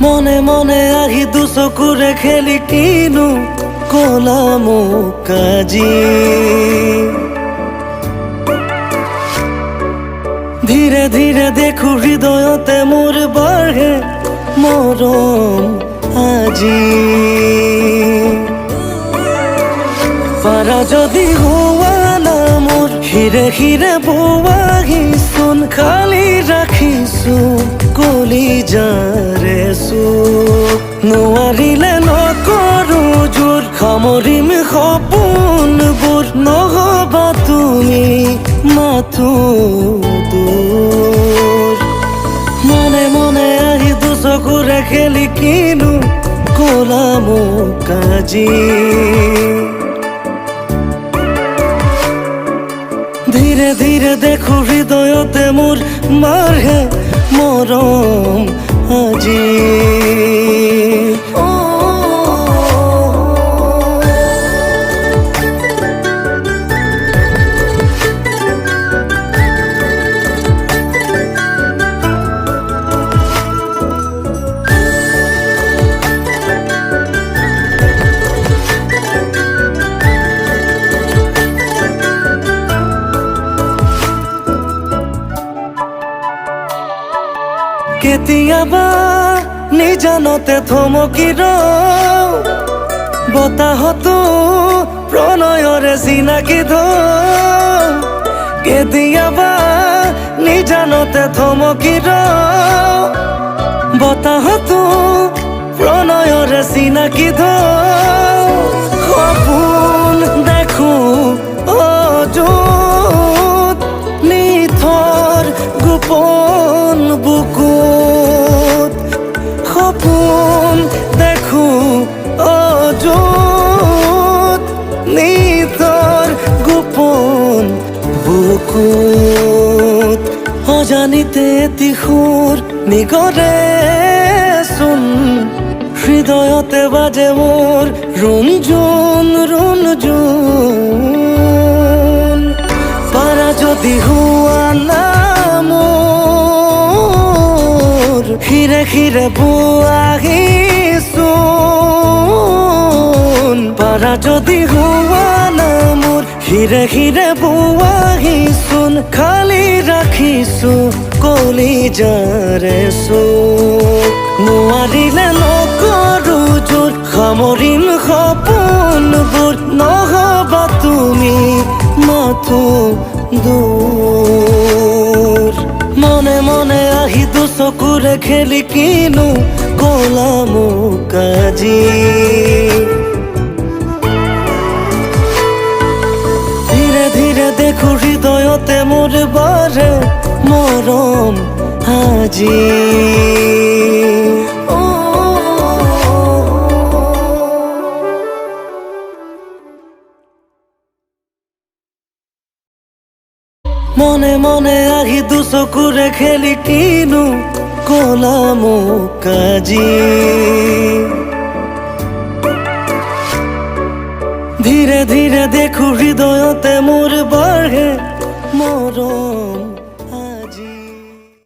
মনে মনে আহি দুচকুৰে খেলি কিনো কলাম কাজি। ধীৰে ধীৰে দেখো হৃদয়তে মোৰ বাঢ়ে মৰম আজি। পাৰা যদি হোৱা না মোৰ হিৰে হিৰে বোৱাহিচোন খালি ৰাখিছো কলিজাৰে চুপ। নোৱাৰিলে নকৰো জোৰ সামৰিম সপোনবোৰ নহবা তুমি মাথো দূৰ। মনে মনে আহি দুচকুৰে খেলি কিনো কলাম কাজি। ধীৰে ধীৰে দেখো হৃদয়তে মোৰ বাঢ়ে মৰম আজি। কেতিয়াবা নিজানতে থমকি ৰওঁ বতাহতো প্ৰণয়ৰে চিনাকি ধওঁ। কেতিয়াবা নিজানতে থমকি ৰওঁ বতাহতো প্ৰণয়ৰে চিনাকি ধওঁ। সপোন দেখো অযুত নিথৰ গোপন বুকুত। সপোন দেখো অযুত নিথৰ গোপন বুকুত। অজানিতে এটি সুৰ নিগৰে চোন হৃদয়তে বাজে মোৰ ৰুণজুণ ৰুণজুণ। পাৰা যদি হোৱা না মোৰ হিৰে হিৰে বোৱাহিচোন। পাৰা যদি হোৱা না মোৰ হিৰে হিৰে বোৱাহিচোন খালি ৰাখিছো কলিজাৰে চুপ। নোৱাৰিলে নকৰো জোৰ সামৰিম সপোনবোৰ নহবা তুমি মাথো দূৰ। মনে মনে আহি দুচকুৰে খেলি কিনো কলাম কাজি। ধীৰে ধীৰে দেখো হৃদয়তে মোৰ বাঢ়ে মৰম আজি। মনে মনে আহি দুচকুৰে খেলি কিনো কলাম কাজি। ধীৰে ধীৰে দেখো হৃদয়তে মোৰ বাঢ়ে মৰম